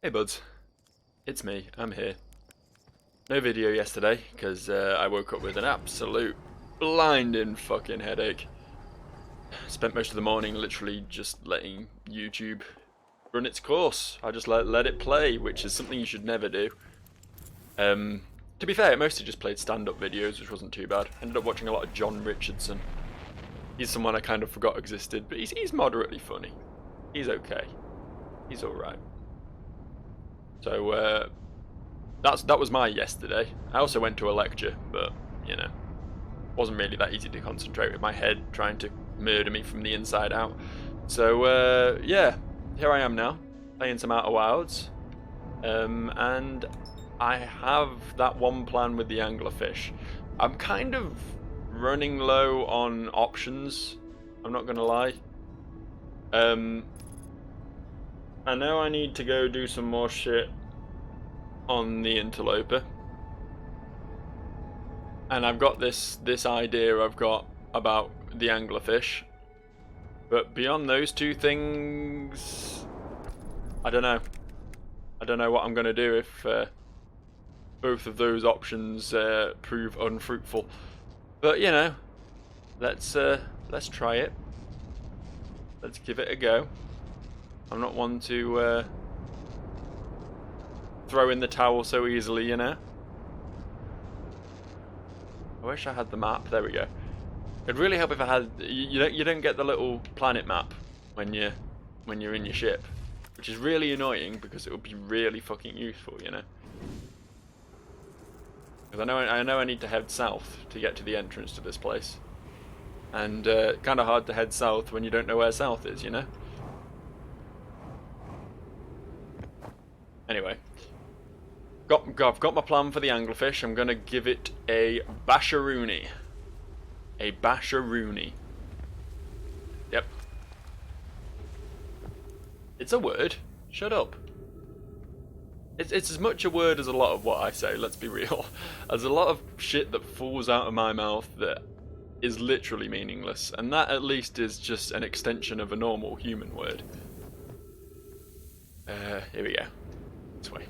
Hey buds, it's me, I'm here. No video yesterday, because I woke up with an absolute blinding fucking headache. Spent most of the morning literally just letting YouTube run its course. I just let it play, which is something you should never do. To be fair, I mostly just played stand-up videos, which wasn't too bad. Ended up watching a lot of John Richardson. He's someone I kind of forgot existed, but he's moderately funny. He's okay. He's alright. So, that was my yesterday. I also went to a lecture, but, you know, wasn't really that easy to concentrate with my head trying to murder me from the inside out. So, yeah, here I am now, playing some Outer Wilds. And I have that one plan with the anglerfish. I'm kind of running low on options, I'm not gonna lie. I know I need to go do some more shit on the interloper, and I've got this idea I've got about the anglerfish, but beyond those two things, I don't know. I don't know what I'm gonna do if both of those options prove unfruitful. But you know, let's try it. Let's give it a go. I'm not one to throw in the towel so easily, you know. I wish I had the map. There we go. It'd really help if I had. You don't get the little planet map when you're in your ship, which is really annoying because it would be really fucking useful, you know. Because I know I need to head south to get to the entrance to this place, and kind of hard to head south when you don't know where south is, you know. Anyway, I've got my plan for the anglerfish. I'm gonna give it a basharoony. A basharoony. Yep. It's a word. Shut up. It's as much a word as a lot of what I say, let's be real. There's a lot of shit that falls out of my mouth that is literally meaningless, and that at least is just an extension of a normal human word. Here we go. This way.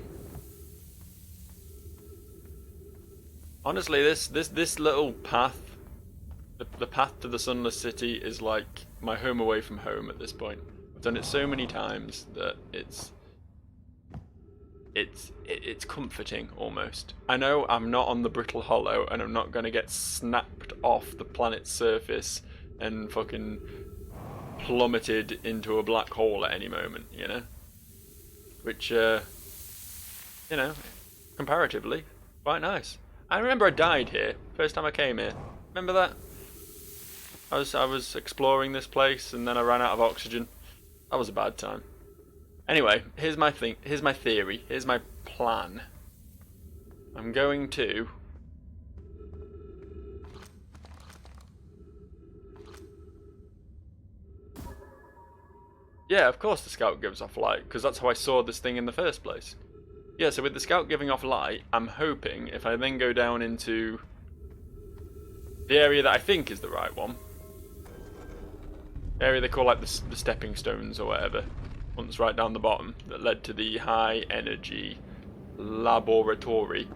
Honestly, this little path, the path to the Sunless City, is like my home away from home at this point. I've done it so many times that it's comforting almost. I know I'm not on the Brittle Hollow, and I'm not gonna get snapped off the planet's surface and fucking plummeted into a black hole at any moment, you know? Which, you know, comparatively, quite nice. I remember I died here, first time I came here. Remember that? I was exploring this place and then I ran out of oxygen. That was a bad time. Anyway, here's my theory, here's my plan. I'm going to... Yeah, of course the scout gives off light, because that's how I saw this thing in the first place. Yeah, so with the scout giving off light, I'm hoping if I then go down into the area that I think is the right one, the area they call like the stepping stones or whatever, one that's right down the bottom, that led to the high energy laboratory.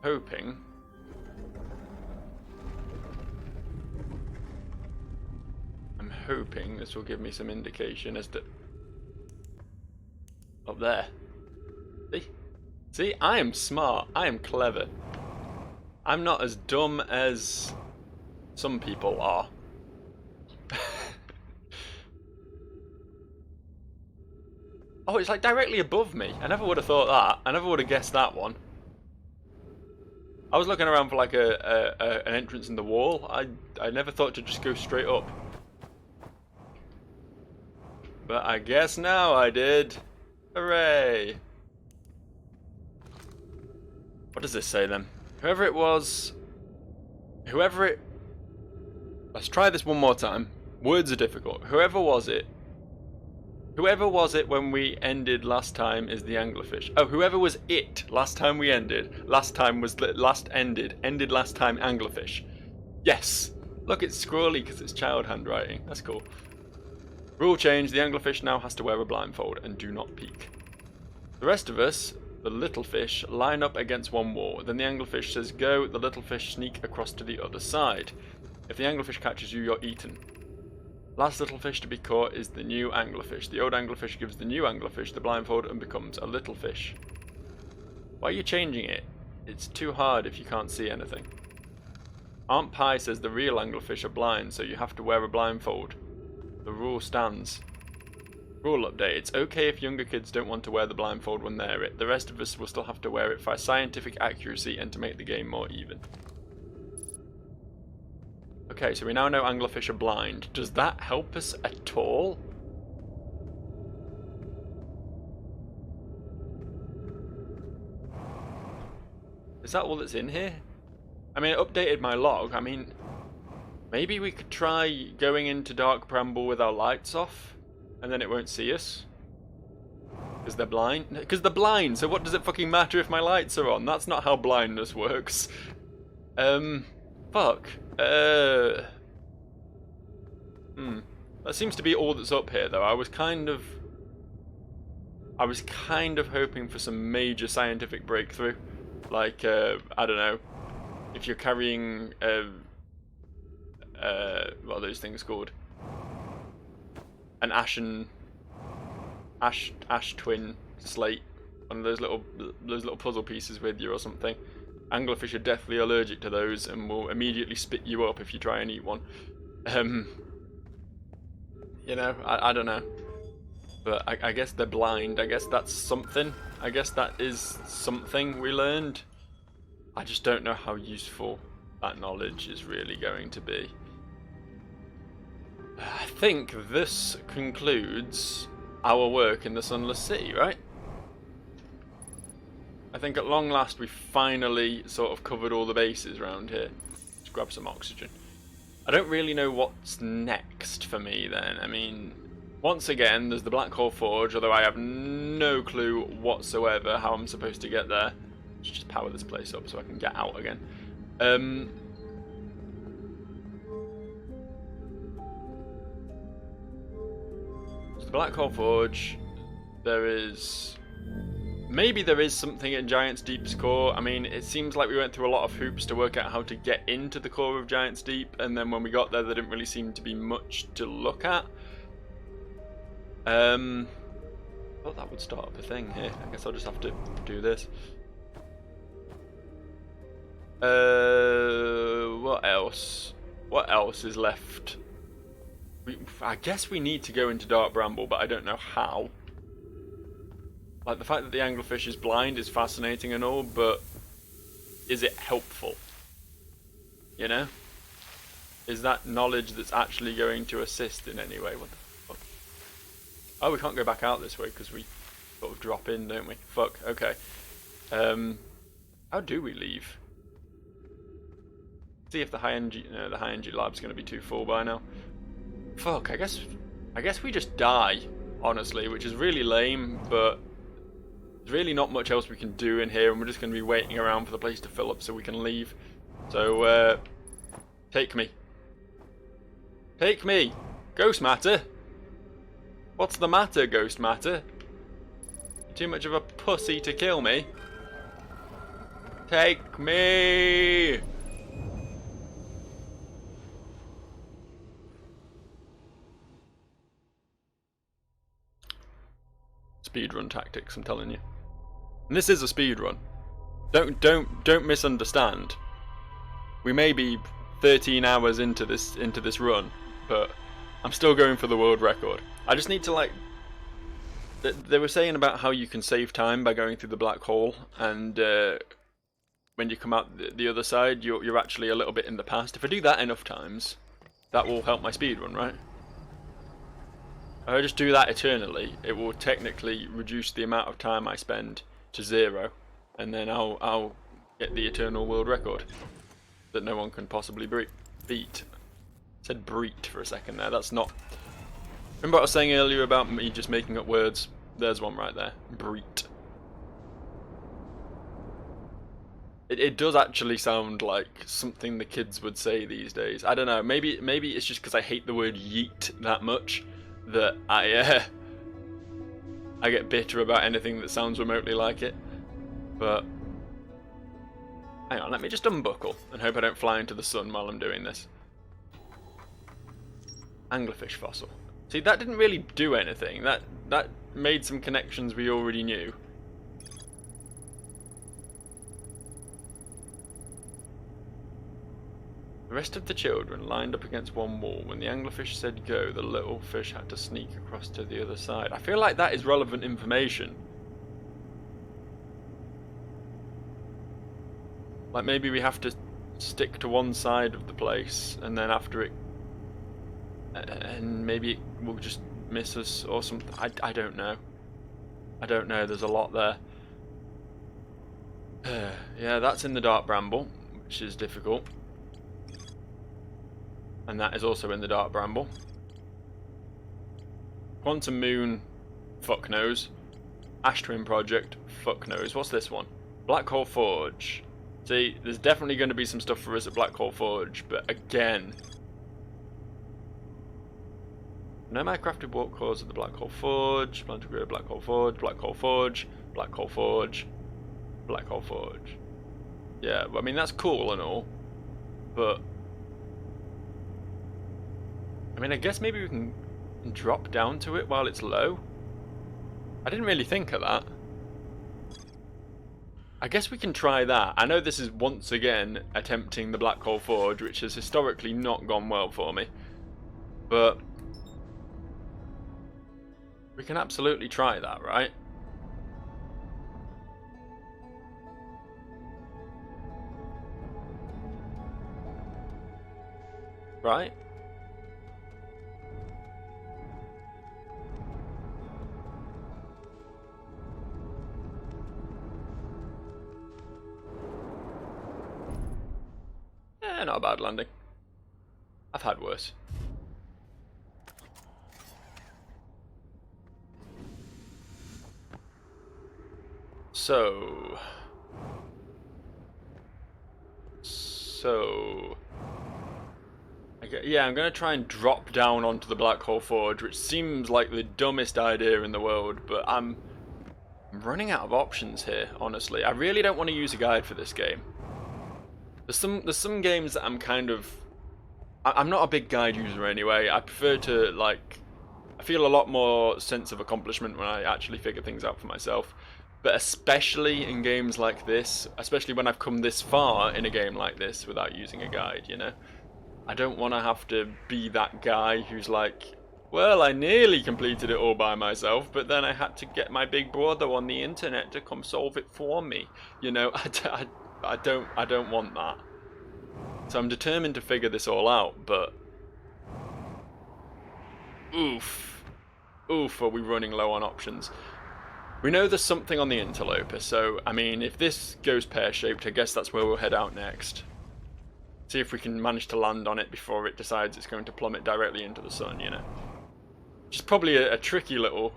I'm hoping this will give me some indication as to... Up there. See, I am smart. I am clever. I'm not as dumb as some people are. Oh, it's like directly above me. I never would have thought that. I never would have guessed that one. I was looking around for like an entrance in the wall. I never thought to just go straight up. But I guess now I did. Hooray! What does this say then? Let's try this one more time. Words are difficult. Whoever was it when we ended last time is the anglerfish. Oh, whoever was it last time we ended. Ended last time anglerfish. Yes! Look, it's scrawly because it's child handwriting. That's cool. Rule change, the anglerfish now has to wear a blindfold and do not peek. The rest of us, the little fish, line up against one wall. Then the anglerfish says go, the little fish sneak across to the other side. If the anglerfish catches you, you're eaten. Last little fish to be caught is the new anglerfish. The old anglerfish gives the new anglerfish the blindfold and becomes a little fish. Why are you changing it? It's too hard if you can't see anything. Aunt Pie says the real anglerfish are blind, so you have to wear a blindfold. The rule stands. Rule update. It's okay if younger kids don't want to wear the blindfold when they're it. The rest of us will still have to wear it for scientific accuracy and to make the game more even. Okay, so we now know anglerfish are blind. Does that help us at all? Is that all that's in here? I mean, it updated my log. I mean, maybe we could try going into Dark Bramble with our lights off, and then it won't see us. Because they're blind? Because they're blind, so what does it fucking matter if my lights are on? That's not how blindness works. Fuck. That seems to be all that's up here, though. I was kind of hoping for some major scientific breakthrough. Like, I don't know, if you're carrying, what are those things called? An ash twin slate, one of those little puzzle pieces with you or something. Anglerfish are deathly allergic to those and will immediately spit you up if you try and eat one. You know, I don't know. But I guess they're blind. I guess that's something. I guess that is something we learned. I just don't know how useful that knowledge is really going to be. I think this concludes our work in the Sunless City, right? I think at long last we finally sort of covered all the bases around here. Let's grab some oxygen. I don't really know what's next for me then. I mean, once again, there's the Black Hole Forge, although I have no clue whatsoever how I'm supposed to get there. Let's just power this place up so I can get out again. There's the Black Hole Forge. There is... Maybe there is something in Giant's Deep's core. I mean, it seems like we went through a lot of hoops to work out how to get into the core of Giant's Deep, and then when we got there didn't really seem to be much to look at. I thought that would start up a thing here. I guess I'll just have to do this. What else? What else is left? I guess we need to go into Dark Bramble, but I don't know how. Like, the fact that the anglerfish is blind is fascinating and all, but is it helpful? You know? Is that knowledge that's actually going to assist in any way? What the fuck? Oh, we can't go back out this way because we sort of drop in, don't we? Fuck, okay. How do we leave? See if the high energy lab's going to be too full by now. Fuck, I guess we just die, honestly, which is really lame, but there's really not much else we can do in here, and we're just going to be waiting around for the place to fill up so we can leave. So, take me. Take me! Ghost Matter! What's the matter, Ghost Matter? Too much of a pussy to kill me? Take me! Speedrun tactics, I'm telling you. And this is a speedrun. Don't misunderstand. We may be 13 hours into this run, but I'm still going for the world record. I just need to, like... They were saying about how you can save time by going through the black hole, and when you come out the other side, you're actually a little bit in the past. If I do that enough times, that will help my speedrun, right? If I just do that eternally, it will technically reduce the amount of time I spend to 0, and then I'll get the eternal world record that no one can possibly beat. I said breet for a second there. That's not. Remember what I was saying earlier about me just making up words? There's one right there. Breet. It does actually sound like something the kids would say these days. I don't know. Maybe it's just because I hate the word yeet that much that I get bitter about anything that sounds remotely like it. But hang on, let me just unbuckle and hope I don't fly into the sun while I'm doing this. Anglerfish fossil. See, that didn't really do anything. That made some connections we already knew. The rest of the children lined up against one wall. When the anglerfish said go, the little fish had to sneak across to the other side. I feel like that is relevant information. Like maybe we have to stick to one side of the place, and then after it, and maybe it will just miss us or something. I don't know. I don't know. There's a lot there. Yeah, that's in the dark bramble, which is difficult. And that is also in the dark bramble. Quantum Moon, fuck knows. Ash Twin Project, fuck knows. What's this one? Black Hole Forge. See, there's definitely going to be some stuff for us at Black Hole Forge, but again... No my crafted warp cores at the Black Hole Forge, plan to grow Black Hole Forge, Black Hole Forge, Black Hole Forge, Black Hole Forge. Yeah, I mean that's cool and all, but... I mean, I guess maybe we can drop down to it while it's low. I didn't really think of that. I guess we can try that. I know this is once again attempting the Black Hole Forge, which has historically not gone well for me. But we can absolutely try that, right? Right? Not a bad landing. I've had worse. So... yeah, I'm going to try and drop down onto the Black Hole Forge, which seems like the dumbest idea in the world, but I'm running out of options here, honestly. I really don't want to use a guide for this game. There's some games that I'm kind of... I'm not a big guide user anyway. I prefer to, like... I feel a lot more sense of accomplishment when I actually figure things out for myself. But especially in games like this, especially when I've come this far in a game like this without using a guide, you know? I don't want to have to be that guy who's like, well, I nearly completed it all by myself, but then I had to get my big brother on the internet to come solve it for me. You know, I don't want that. So I'm determined to figure this all out, but... Oof, are we running low on options? We know there's something on the interloper, so, I mean, if this goes pear-shaped, I guess that's where we'll head out next. See if we can manage to land on it before it decides it's going to plummet directly into the sun, you know. Which is probably a tricky little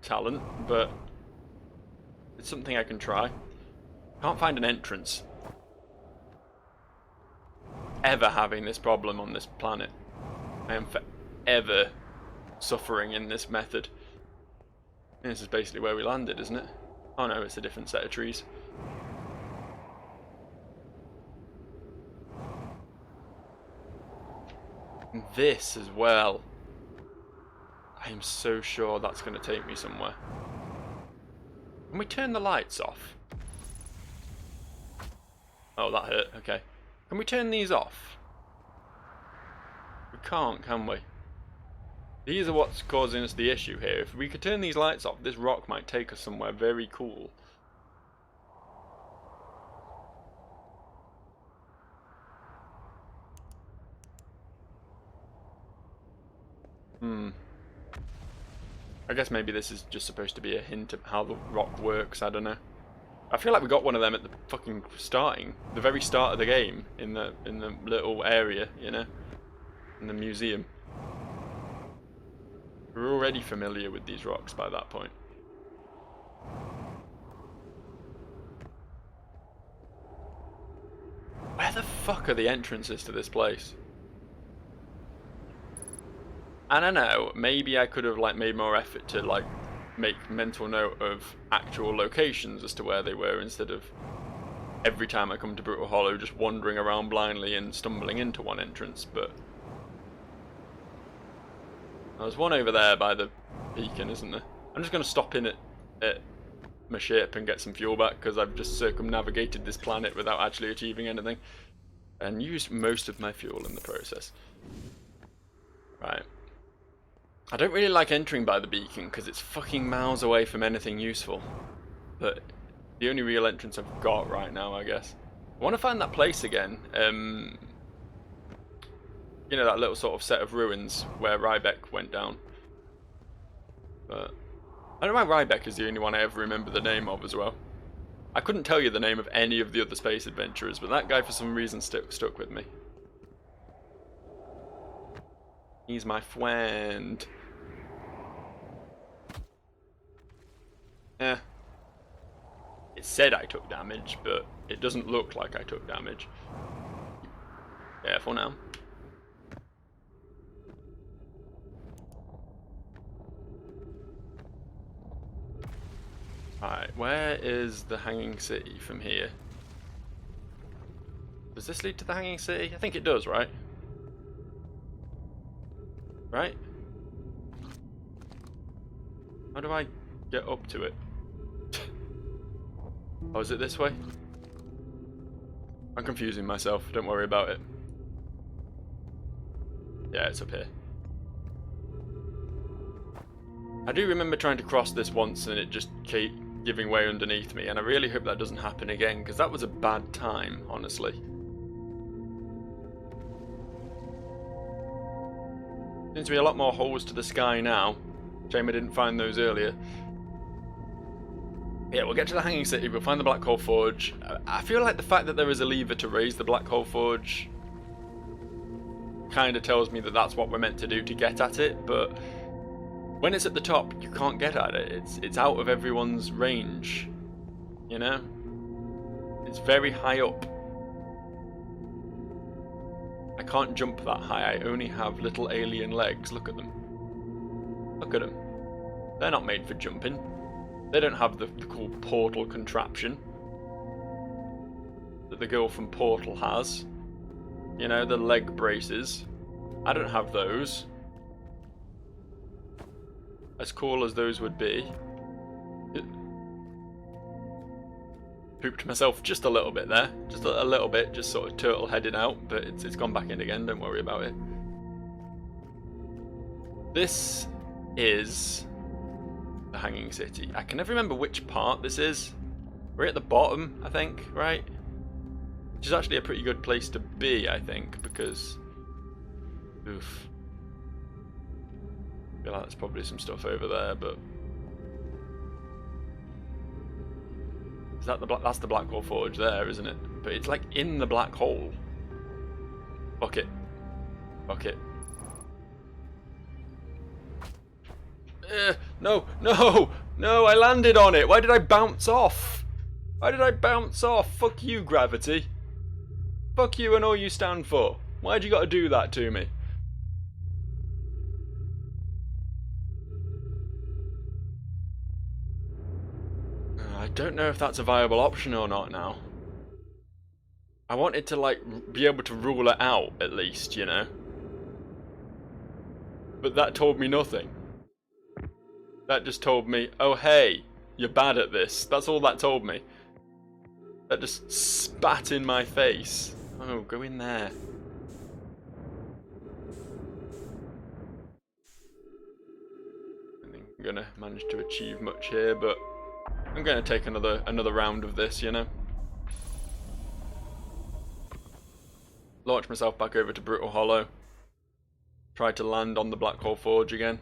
talent, but it's something I can try. Can't find an entrance. Ever having this problem on this planet. I am forever suffering in this method. This is basically where we landed, isn't it? Oh no, it's a different set of trees. And this as well. I am so sure that's going to take me somewhere. Can we turn the lights off? Oh, that hurt. Okay. Can we turn these off? We can't, can we? These are what's causing us the issue here. If we could turn these lights off, this rock might take us somewhere very cool. I guess maybe this is just supposed to be a hint of how the rock works, I don't know. I feel like we got one of them at the fucking the very start of the game, in the little area, you know, in the museum. We're already familiar with these rocks by that point. Where the fuck are the entrances to this place? And I know, maybe I could have like made more effort to like make mental note of actual locations as to where they were, instead of every time I come to Brutal Hollow just wandering around blindly and stumbling into one entrance. But there's one over there by the beacon, isn't there? I'm just going to stop in at my ship and get some fuel back, because I've just circumnavigated this planet without actually achieving anything, and used most of my fuel in the process. Right. I don't really like entering by the beacon because it's fucking miles away from anything useful. But the only real entrance I've got right now, I guess. I want to find that place again. You know, that little sort of set of ruins where Rybeck went down. But I don't know why Rybeck is the only one I ever remember the name of as well. I couldn't tell you the name of any of the other space adventurers, but that guy for some reason stuck with me. He's my friend. Yeah. It said I took damage, but it doesn't look like I took damage. Careful now. Alright, where is the Hanging City from here? Does this lead to the Hanging City? I think it does, right? Right? How do I get up to it? Oh, is it this way? I'm confusing myself, don't worry about it. Yeah, it's up here. I do remember trying to cross this once and it just kept giving way underneath me, and I really hope that doesn't happen again, because that was a bad time, honestly. Seems to be a lot more holes to the sky now. Shame I didn't find those earlier. Yeah, we'll get to the Hanging City, we'll find the Black Hole Forge. I feel like the fact that there is a lever to raise the Black Hole Forge kind of tells me that that's what we're meant to do to get at it, but when it's at the top, you can't get at it. It's out of everyone's range, you know? It's very high up. I can't jump that high, I only have little alien legs. Look at them. Look at them. They're not made for jumping. They don't have the cool portal contraption that the girl from Portal has. You know, the leg braces. I don't have those. As cool as those would be. Pooped myself just a little bit there. Just a little bit, just sort of turtle headed out, but it's gone back in again, don't worry about it. This is the Hanging City. I can never remember which part this is. We're at the bottom, I think, right? Which is actually a pretty good place to be, I think, because... Oof. I feel like there's probably some stuff over there, but... Is that that's the Black Hole Forge there, isn't it? But it's like in the black hole. Bucket. Bucket. No, no, no, I landed on it. Why did I bounce off? Why did I bounce off? Fuck you, gravity. Fuck you and all you stand for. Why'd you gotta do that to me? I don't know if that's a viable option or not now. I wanted to, like, be able to rule it out, at least, you know? But that told me nothing. That just told me, oh hey, you're bad at this. That's all that told me. That just spat in my face. Oh, go in there. I think I'm gonna manage to achieve much here, but I'm gonna take another round of this, you know? Launch myself back over to Brutal Hollow. Try to land on the Black Hole Forge again.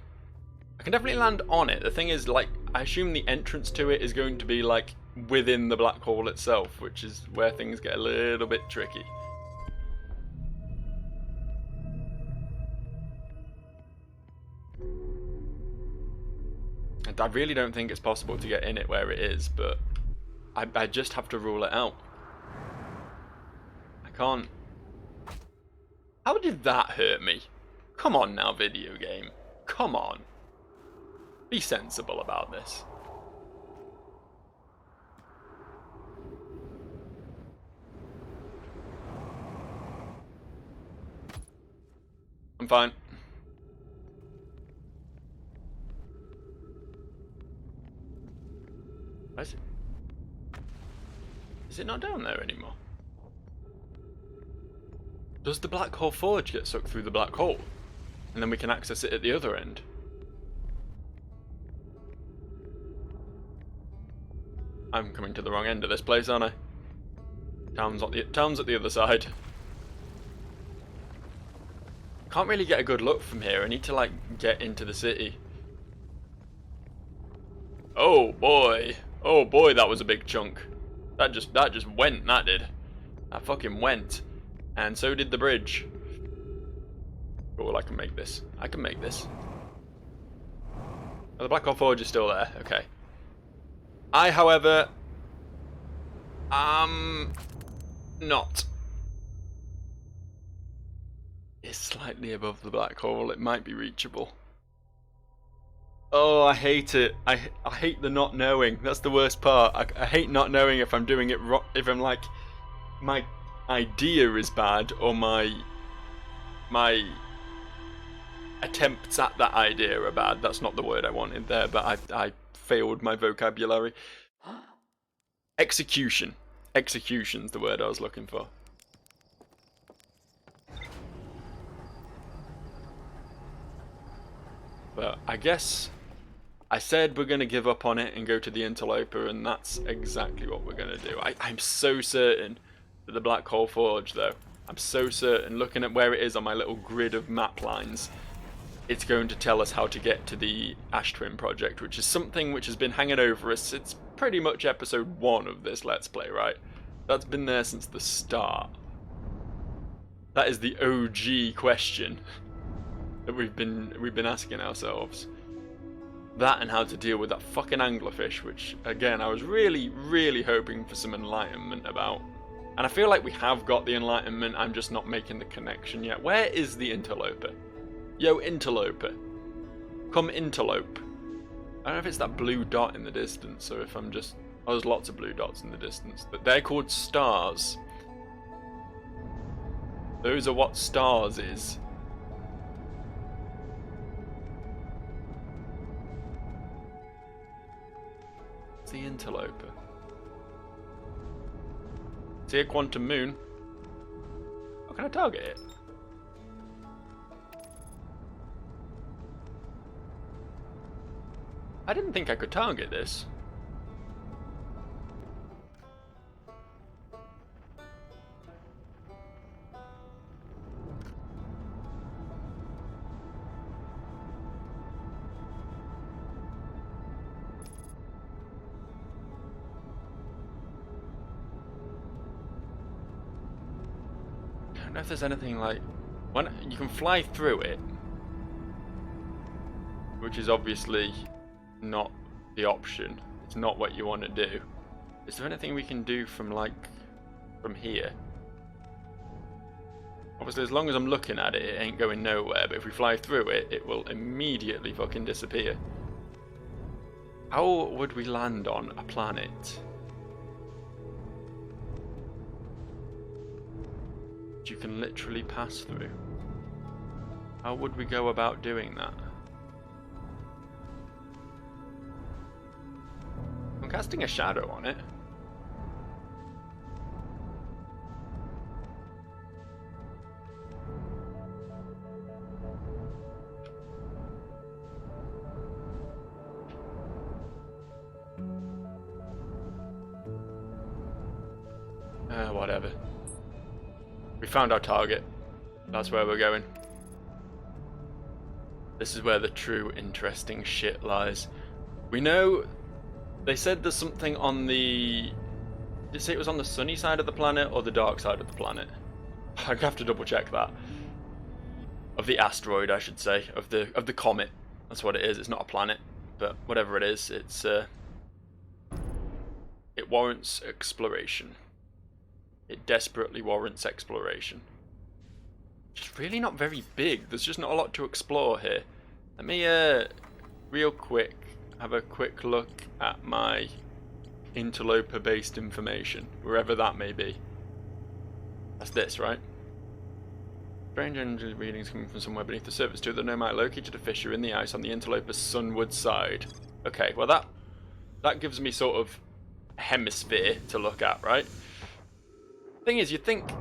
I can definitely land on it. The thing is, like, I assume the entrance to it is going to be, like, within the black hole itself, which is where things get a little bit tricky. And I really don't think it's possible to get in it where it is, but I just have to rule it out. I can't... How did that hurt me? Come on now, video game. Come on. Be sensible about this. I'm fine. Is it not down there anymore? Does the Black Hole Forge get sucked through the black hole? And then we can access it at the other end? I'm coming to the wrong end of this place, aren't I? Town's at the other side. Can't really get a good look from here. I need to, like, get into the city. Oh boy. Oh boy, that was a big chunk. That just went, that did. That fucking went. And so did the bridge. Oh, I can make this. I can make this. Oh, the Black Hole Forge is still there. Okay. I, however, am not. It's slightly above the black hole. It might be reachable. Oh, I hate it. I hate the not knowing. That's the worst part. I hate not knowing if I'm doing it wrong. If I'm like, my idea is bad or my attempts at that idea are bad. That's not the word I wanted there, but I failed my vocabulary. Execution. Execution's the word I was looking for. But I guess I said we're going to give up on it and go to the Interloper, and that's exactly what we're going to do. I'm so certain that the Black Hole Forge, though, I'm so certain, looking at where it is on my little grid of map lines, it's going to tell us how to get to the Ash Twin project, which is something which has been hanging over us. It's pretty much episode 1 of this Let's Play, right? That's been there since the start. That is the OG question that we've been asking ourselves. That and how to deal with that fucking anglerfish, which again I was really hoping for some enlightenment about. And I feel like we have got the enlightenment, I'm just not making the connection yet. Where is the Interloper? Yo, Interloper. Come interlope. I don't know if it's that blue dot in the distance, or if I'm just... Oh, there's lots of blue dots in the distance. But they're called stars. Those are what stars is. It's the Interloper. See a quantum moon? How can I target it? I didn't think I could target this. I don't know if there's anything like... When you can fly through it, which is obviously not the option. It's not what you want to do. Is there anything we can do from here? Obviously, as long as I'm looking at it, it ain't going nowhere, but if we fly through it, it will immediately fucking disappear. How would we land on a planet that you can literally pass through? How would we go about doing that? I'm casting a shadow on it. Whatever. We found our target. That's where we're going. This is where the true interesting shit lies. We know... They said there's something on the... Did they say it was on the sunny side of the planet or the dark side of the planet? I'd have to double check that. Of the asteroid, I should say. Of the comet. That's what it is. It's not a planet. But whatever it is, it's... it warrants exploration. It desperately warrants exploration. Just really not very big. There's just not a lot to explore here. Let me, real quick, have a quick look at my interloper-based information, wherever that may be. That's this, right? Strange energy readings coming from somewhere beneath the surface. Two of the nomad located a fissure in the ice on the interloper's sunward side. Okay, well that gives me sort of a hemisphere to look at, right? Thing is, you'd think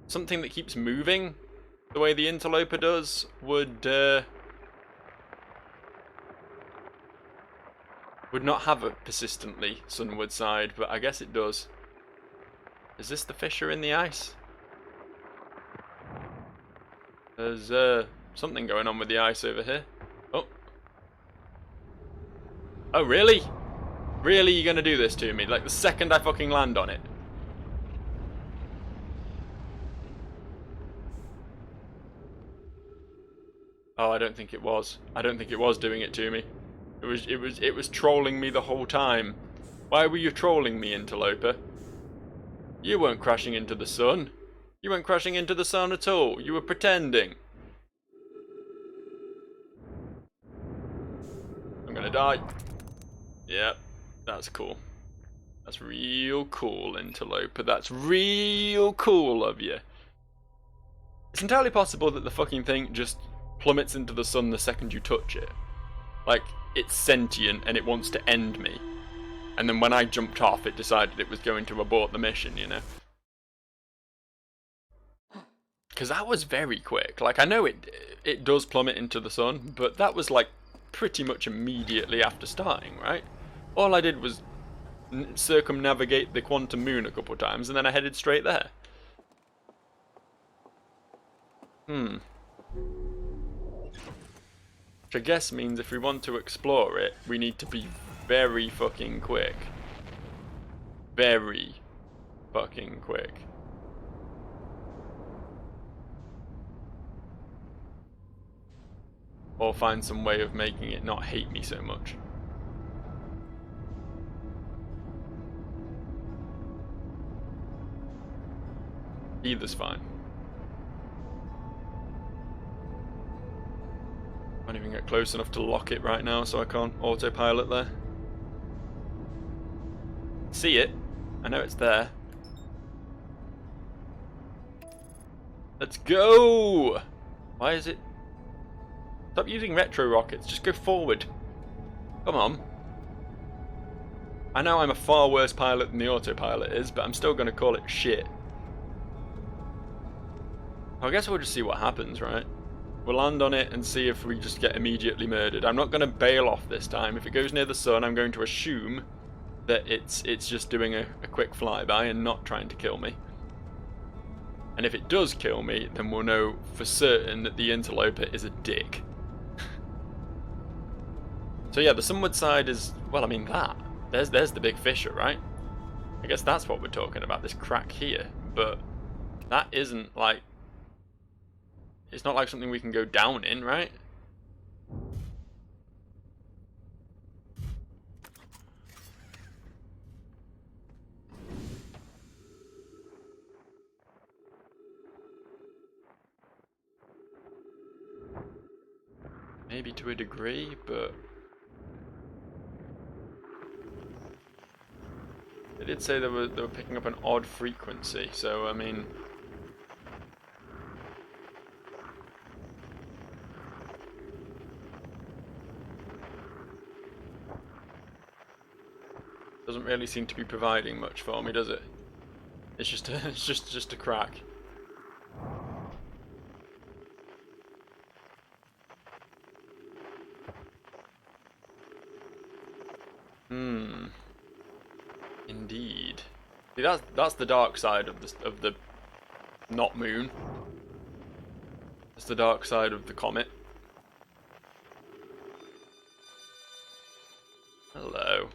something that keeps moving the way the interloper does would not have a persistently sunward side, but I guess it does. Is this the fissure in the ice? There's something going on with the ice over here. Oh. Oh, really? Really, you're gonna do this to me? Like the second I fucking land on it? Oh, I don't think it was. I don't think it was doing it to me. It was trolling me the whole time. Why were you trolling me, interloper? You weren't crashing into the sun. You weren't crashing into the sun at all. You were pretending. I'm gonna die. Yep, that's cool. That's real cool, interloper. That's real cool of you. It's entirely possible that the fucking thing just plummets into the sun the second you touch it. Like, it's sentient and it wants to end me. And then when I jumped off, it decided it was going to abort the mission, you know? Because that was very quick. Like, I know it does plummet into the sun, but that was like pretty much immediately after starting, right? All I did was circumnavigate the quantum moon a couple of times, and then I headed straight there. Which I guess means if we want to explore it, we need to be very fucking quick. Very fucking quick. Or find some way of making it not hate me so much. Either's fine. Can't even get close enough to lock it right now, so I can't autopilot there. See it. I know it's there. Let's go! Why is it... Stop using retro rockets, just go forward. Come on. I know I'm a far worse pilot than the autopilot is, but I'm still going to call it shit. I guess we'll just see what happens, right? We'll land on it and see if we just get immediately murdered. I'm not going to bail off this time. If it goes near the sun, I'm going to assume that it's just doing a quick flyby and not trying to kill me. And if it does kill me, then we'll know for certain that the interloper is a dick. So yeah, the sunward side is, well, I mean that. There's the big fissure, right? I guess that's what we're talking about, this crack here. But that isn't like... It's not like something we can go down in, right? Maybe to a degree, but... They did say they were picking up an odd frequency, so I mean... Doesn't really seem to be providing much for me, does it? It's just a crack. Indeed. See, that's the dark side of the not moon. That's the dark side of the comet. Hello.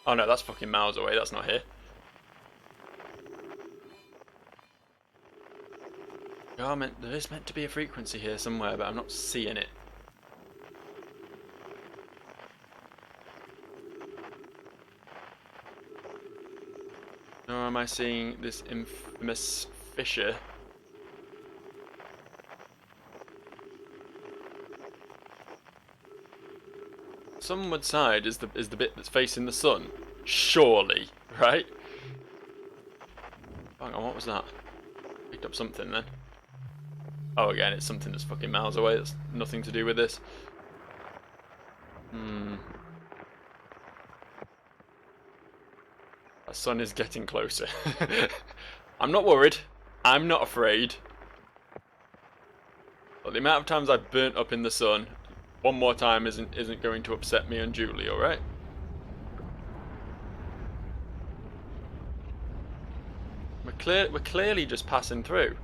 Oh no, that's fucking miles away. That's not here. Oh, there is meant to be a frequency here somewhere, but I'm not seeing it. am I seeing this infamous fissure? Sunward side is the bit that's facing the sun. Surely, right? Hang on, what was that? Picked up something then. Oh, again, it's something that's fucking miles away. That's nothing to do with this. The sun is getting closer. I'm not worried. I'm not afraid. But the amount of times I've burnt up in the sun, one more time isn't going to upset me unduly, alright? We're clearly just passing through.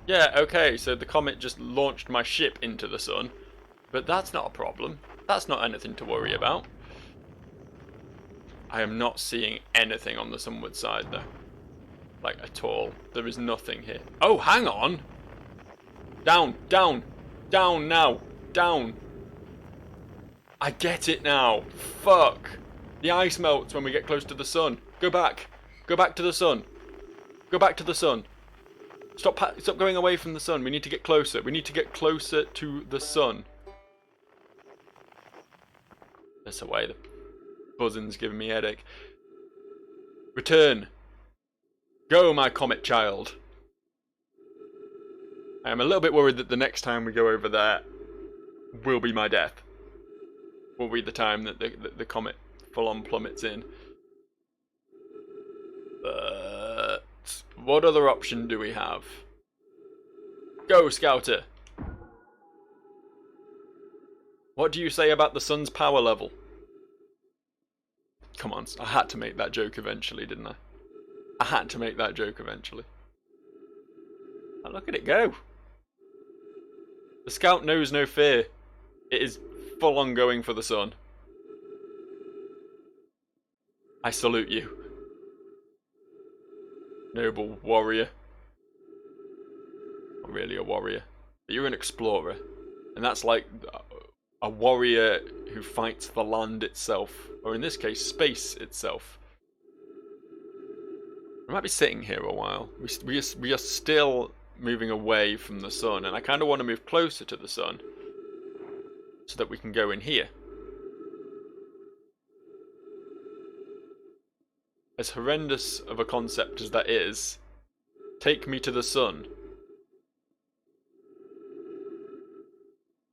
Yeah, okay, so the comet just launched my ship into the sun. But that's not a problem. That's not anything to worry about. I am not seeing anything on the sunward side, though. Like, at all. There is nothing here. Oh, hang on! Down, down, down now, down. I get it now. Fuck. The ice melts when we get close to the sun. Go back. Go back to the sun. Go back to the sun. Stop going away from the sun. We need to get closer. We need to get closer to the sun. That's away. The buzzing's giving me a headache. Return. Go, my comet child. I am a little bit worried that the next time we go over there will be my death. Will be the time that the comet full-on plummets in. But what other option do we have? Go, Scouter. What do you say about the sun's power level? Come on, I had to make that joke eventually, didn't I? I had to make that joke eventually. Oh, look at it go. The Scout knows no fear. It is full on going for the sun. I salute you. Noble warrior. Not really a warrior. But you're an explorer. And that's like a warrior who fights for land itself. Or in this case, space itself. I might be sitting here a while. We are still moving away from the sun. And I kind of want to move closer to the sun. So that we can go in here. As horrendous of a concept as that is, take me to the sun.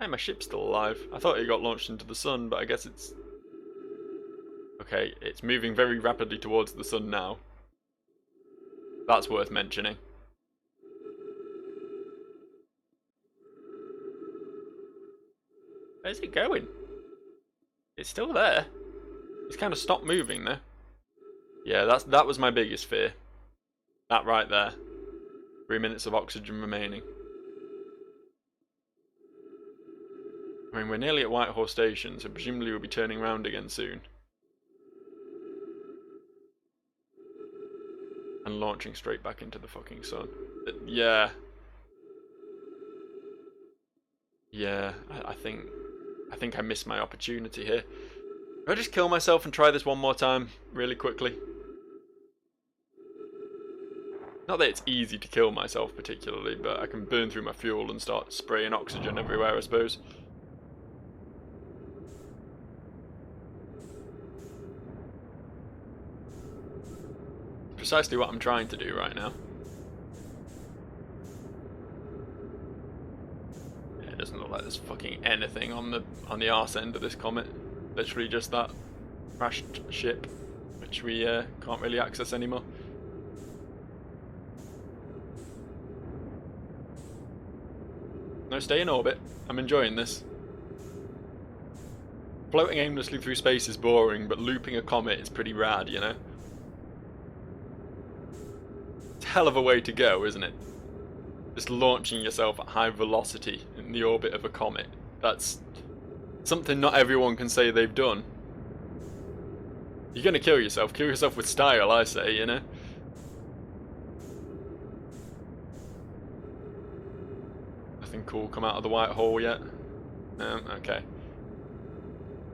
Hey, my ship's still alive. I thought it got launched into the sun, but I guess it's... Okay, it's moving very rapidly towards the sun now. That's worth mentioning. Where's it going? It's still there. It's kind of stopped moving though. Yeah, that was my biggest fear. That right there. 3 minutes of oxygen remaining. I mean, we're nearly at Whitehall Station, so presumably we'll be turning around again soon. And launching straight back into the fucking sun. Yeah. Yeah, I think I missed my opportunity here. Can I just kill myself and try this one more time, really quickly? Not that it's easy to kill myself particularly, but I can burn through my fuel and start spraying oxygen everywhere, I suppose. Precisely what I'm trying to do right now. Yeah, it doesn't look like there's fucking anything on the arse end of this comet. Literally just that crashed ship, which we can't really access anymore. No, stay in orbit. I'm enjoying this. Floating aimlessly through space is boring, but looping a comet is pretty rad, you know? It's a hell of a way to go, isn't it? Just launching yourself at high velocity in the orbit of a comet. That's something not everyone can say they've done. You're gonna kill yourself with style, I say, you know? Nothing cool come out of the white hole yet? No? Okay.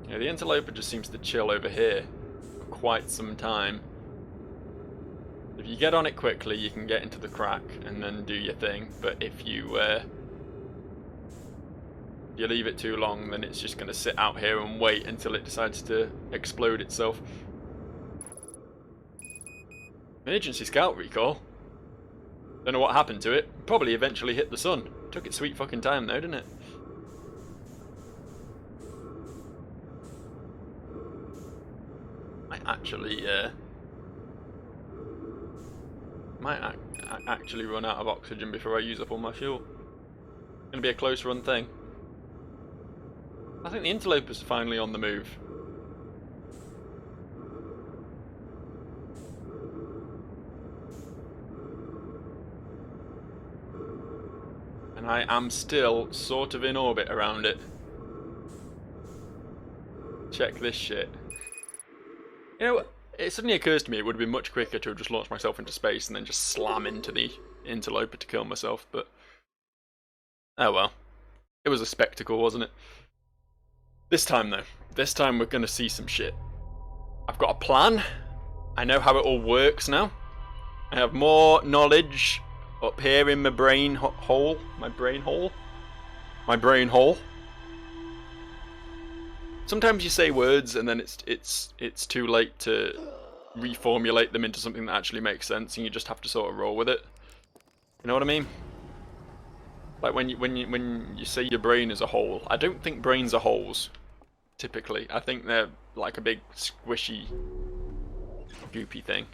Yeah, the Interloper just seems to chill over here for quite some time. If you get on it quickly, you can get into the crack and then do your thing. But if you leave it too long, then it's just going to sit out here and wait until it decides to explode itself. Emergency scout recall. Don't know what happened to it. Probably eventually hit the sun. Took its sweet fucking time though, didn't it? Might actually actually run out of oxygen before I use up all my fuel. Gonna be a close run thing. I think the interlopers are finally on the move. And I am still sort of in orbit around it. Check this shit. You know, it suddenly occurs to me it would have been much quicker to have just launched myself into space and then just slam into the interloper to kill myself, but oh well. It was a spectacle, wasn't it? This time though, this time we're gonna see some shit. I've got a plan. I know how it all works now. I have more knowledge up here in my brain hole. My brain hole? My brain hole. Sometimes you say words and then it's too late to reformulate them into something that actually makes sense, and you just have to sort of roll with it. You know what I mean? Like when you say your brain is a hole. I don't think brains are holes. Typically, I think they're like a big squishy, goopy thing.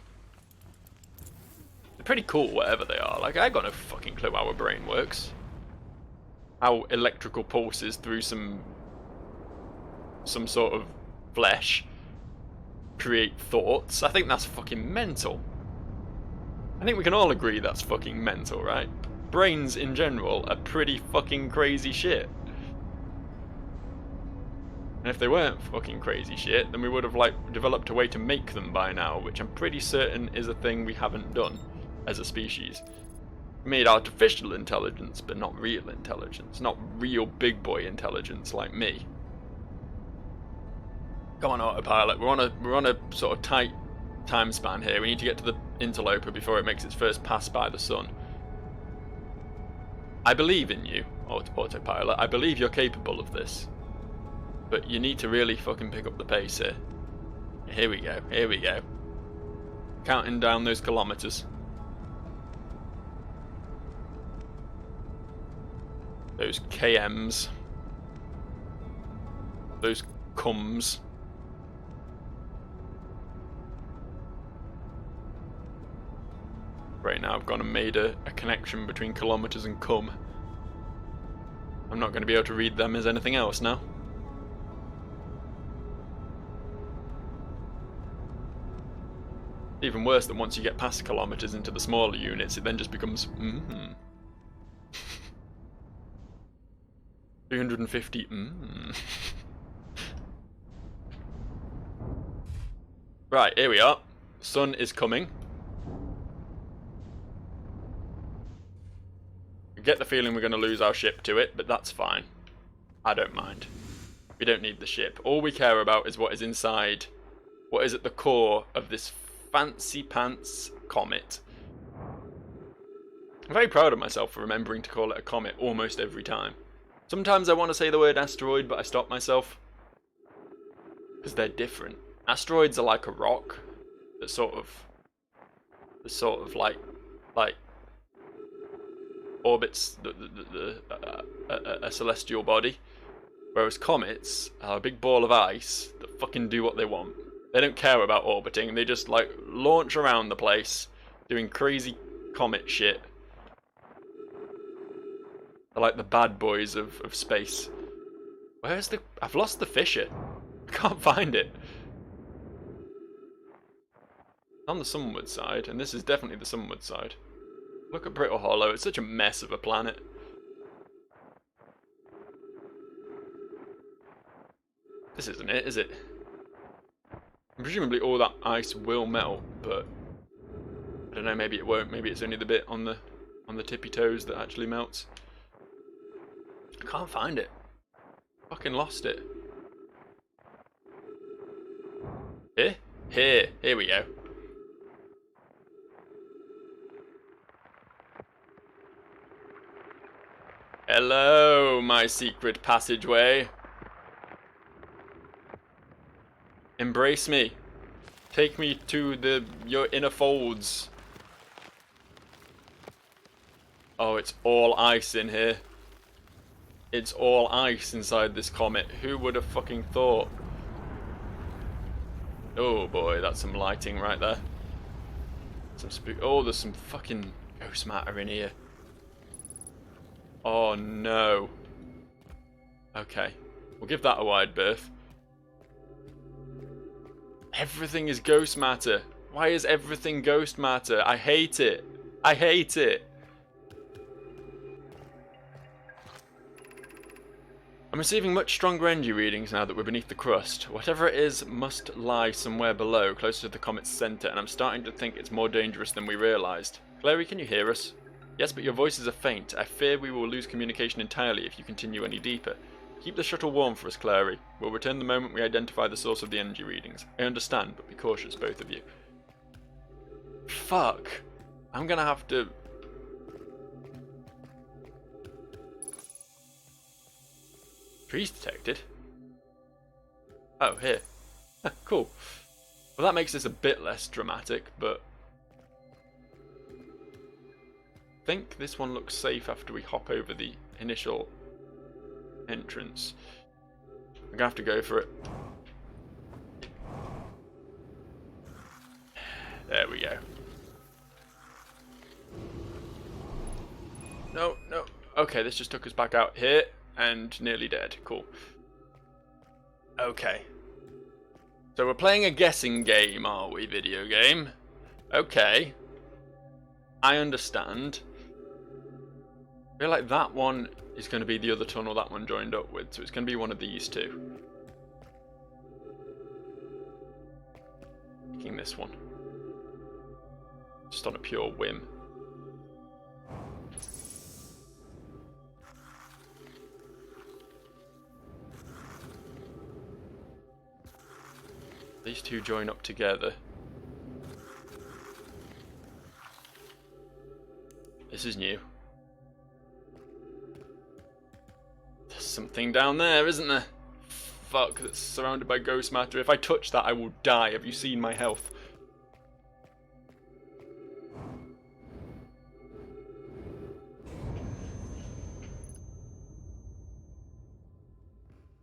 They're pretty cool, whatever they are. Like I got no fucking clue how a brain works. How electrical pulses through some sort of flesh create thoughts. I think that's fucking mental. I think we can all agree that's fucking mental, right? Brains in general are pretty fucking crazy shit. And if they weren't fucking crazy shit, then we would have like developed a way to make them by now, which I'm pretty certain is a thing we haven't done as a species. We made artificial intelligence, but not real intelligence. Not real big boy intelligence like me. Come on, autopilot. We're on a sort of tight time span here. We need to get to the interloper before it makes its first pass by the sun. I believe in you, autopilot. I believe you're capable of this. But you need to really fucking pick up the pace here. Here we go. Here we go. Counting down those kilometers. Those KMs. Those cums. Right now I've gone and made a connection between kilometers and cum. I'm not going to be able to read them as anything else now. Even worse that once you get past kilometers into the smaller units, it then just becomes 350 Right, here we are. Sun is coming. I get the feeling we're going to lose our ship to it, but that's fine. I don't mind. We don't need the ship. All we care about is what is inside, what is at the core of this fancy pants comet. I'm very proud of myself for remembering to call it a comet almost every time. Sometimes I want to say the word asteroid, but I stop myself. Because they're different. Asteroids are like a rock that sort of like orbits a celestial body. Whereas comets are a big ball of ice that fucking do what they want. They don't care about orbiting, they just like launch around the place doing crazy comet shit. They're like the bad boys of space. Where's the... I've lost the fissure. I can't find it. It's on the sunward side, and this is definitely the sunward side. Look at Brittle Hollow, it's such a mess of a planet. This isn't it, is it? Presumably all that ice will melt, but I don't know, maybe it won't. Maybe it's only the bit on the tippy toes that actually melts. I can't find it. Fucking lost it. Here we go. Hello, my secret passageway. Embrace me. Take me to your inner folds. Oh, it's all ice in here. It's all ice inside this comet. Who would have fucking thought? Oh boy, that's some lighting right there. Some oh, there's some fucking ghost matter in here. Oh no. Okay, we'll give that a wide berth. Everything is ghost matter. Why is everything ghost matter? I hate it. I hate it. I'm receiving much stronger energy readings now that we're beneath the crust. Whatever it is must lie somewhere below, closer to the comet's center, and I'm starting to think it's more dangerous than we realized. Clary, can you hear us? Yes, but your voices are faint. I fear we will lose communication entirely if you continue any deeper. Keep the shuttle warm for us, Clary. We'll return the moment we identify the source of the energy readings. I understand, but be cautious, both of you. Fuck. I'm gonna have to... Trees detected? Oh, here. Cool. Well, that makes this a bit less dramatic, but... I think this one looks safe after we hop over the initial entrance. I'm gonna have to go for it. There we go. No, no. Okay, this just took us back out here. And nearly dead. Cool. Okay. So we're playing a guessing game, are we, video game? Okay. I understand. I feel like that one is going to be the other tunnel that one joined up with, so it's going to be one of these two. Picking this one. Just on a pure whim. These two join up together. This is new. There's something down there, isn't there? Fuck, that's surrounded by ghost matter. If I touch that, I will die. Have you seen my health?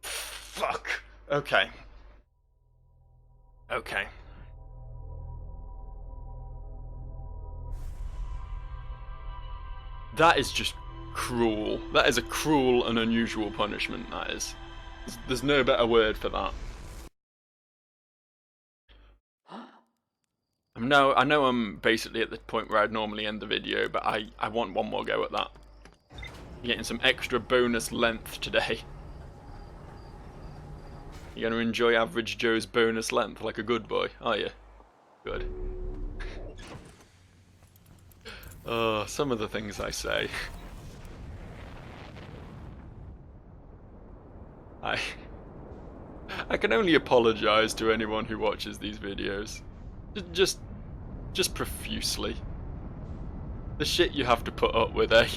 Fuck. Okay. Okay. That is just cruel. That is a cruel and unusual punishment, that is. There's no better word for that. I know I'm basically at the point where I'd normally end the video, but I want one more go at that. Getting some extra bonus length today. You're going to enjoy Average Joe's bonus length like a good boy, are you? Good. Oh, some of the things I say. I can only apologise to anyone who watches these videos. Just profusely. The shit you have to put up with, eh?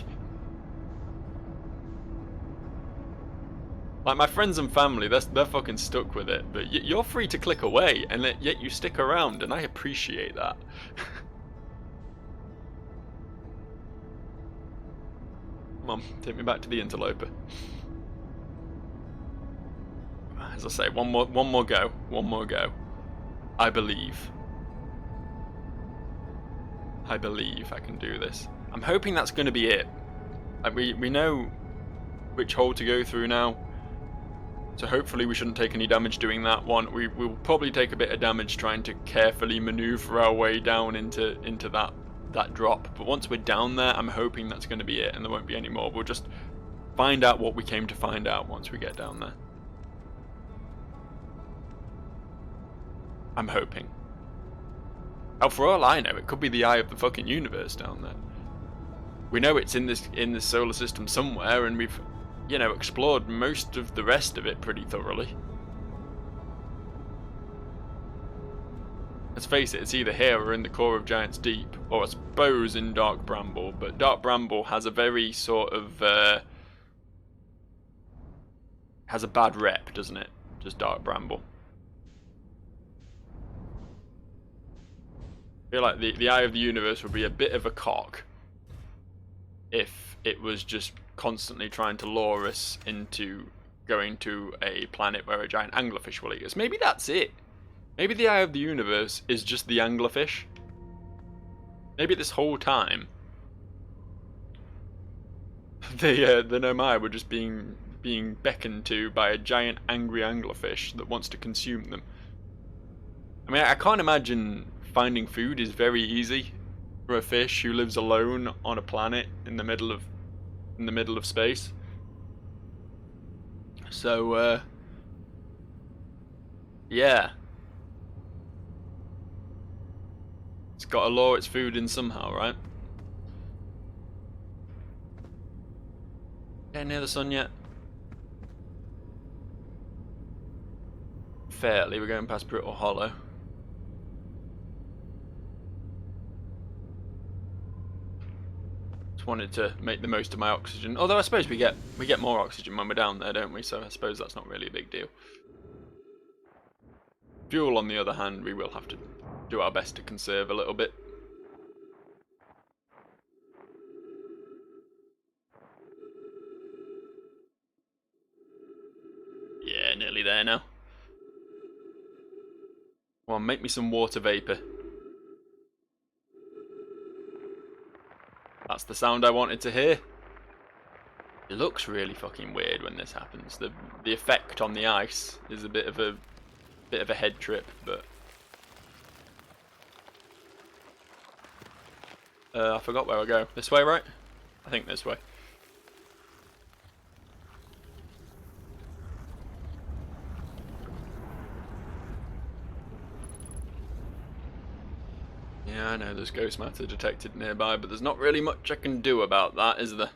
Like, my friends and family, they're fucking stuck with it, but you're free to click away, and yet you stick around, and I appreciate that. Come on, take me back to the interloper. As I say, one more go. I believe I can do this. I'm hoping that's going to be it. Like, we know which hole to go through now. So hopefully we shouldn't take any damage doing that one. We'll probably take a bit of damage trying to carefully maneuver our way down into that drop. But once we're down there, I'm hoping that's going to be it and there won't be any more. We'll just find out what we came to find out once we get down there. I'm hoping. Oh, for all I know, it could be the eye of the fucking universe down there. We know it's in this solar system somewhere, and we've, you know, explored most of the rest of it pretty thoroughly. Let's face it, it's either here or in the core of Giant's Deep, or I suppose in Dark Bramble, but Dark Bramble has a very sort of has a bad rep, doesn't it? Just Dark Bramble. I feel like the Eye of the Universe would be a bit of a cock if it was just constantly trying to lure us into going to a planet where a giant anglerfish will eat us. Maybe that's it. Maybe the Eye of the Universe is just the anglerfish. Maybe this whole time the Nomai were just being beckoned to by a giant angry anglerfish that wants to consume them. I mean, I can't imagine finding food is very easy for a fish who lives alone on a planet in the middle of space. So yeah, it's got to lure its food in somehow, right? Getting near the sun yet? Fairly, we're going past Brittle Hollow. Just wanted to make the most of my oxygen. Although I suppose we get more oxygen when we're down there, don't we? So I suppose that's not really a big deal. Fuel, on the other hand, we will have to do our best to conserve a little bit. Yeah, nearly there now. Come on, make me some water vapor. That's the sound I wanted to hear. It looks really fucking weird when this happens. The effect on the ice is a bit of a head trip, but I forgot where I go. This way, right? I think this way. Yeah, I know there's ghost matter detected nearby, but there's not really much I can do about that, is there?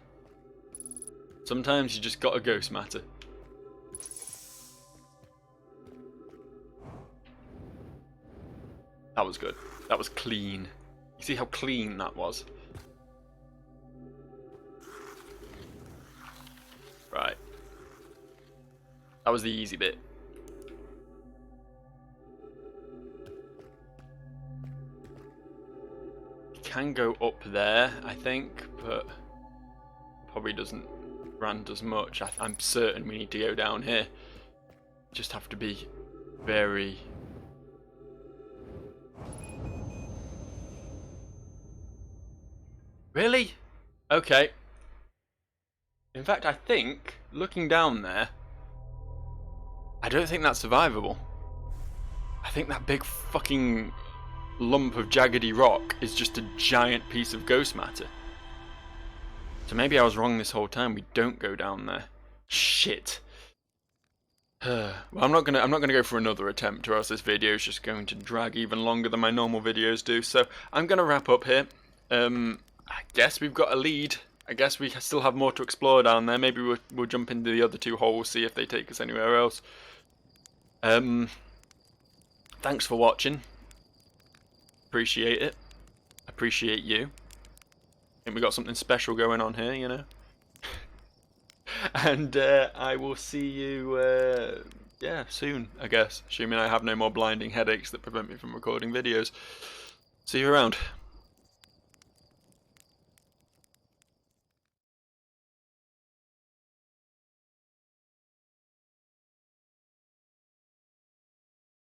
Sometimes you just gotta ghost matter. That was good. That was clean. You see how clean that was? Right. That was the easy bit. Can go up there, I think, but probably doesn't grant as much. I'm certain we need to go down here. Just have to be very... Really? Okay. In fact, I think, looking down there, I don't think that's survivable. I think that big fucking lump of jaggedy rock is just a giant piece of ghost matter. So maybe I was wrong this whole time. We don't go down there. Shit. Well, I'm not gonna go for another attempt, or else this video is just going to drag even longer than my normal videos do. So I'm gonna wrap up here. I guess we've got a lead. I guess we still have more to explore down there. Maybe we'll jump into the other two holes, see if they take us anywhere else. Thanks for watching. Appreciate it. Appreciate you. I think we got something special going on here, you know. And I will see you yeah, soon, I guess, assuming I have no more blinding headaches that prevent me from recording videos. See you around.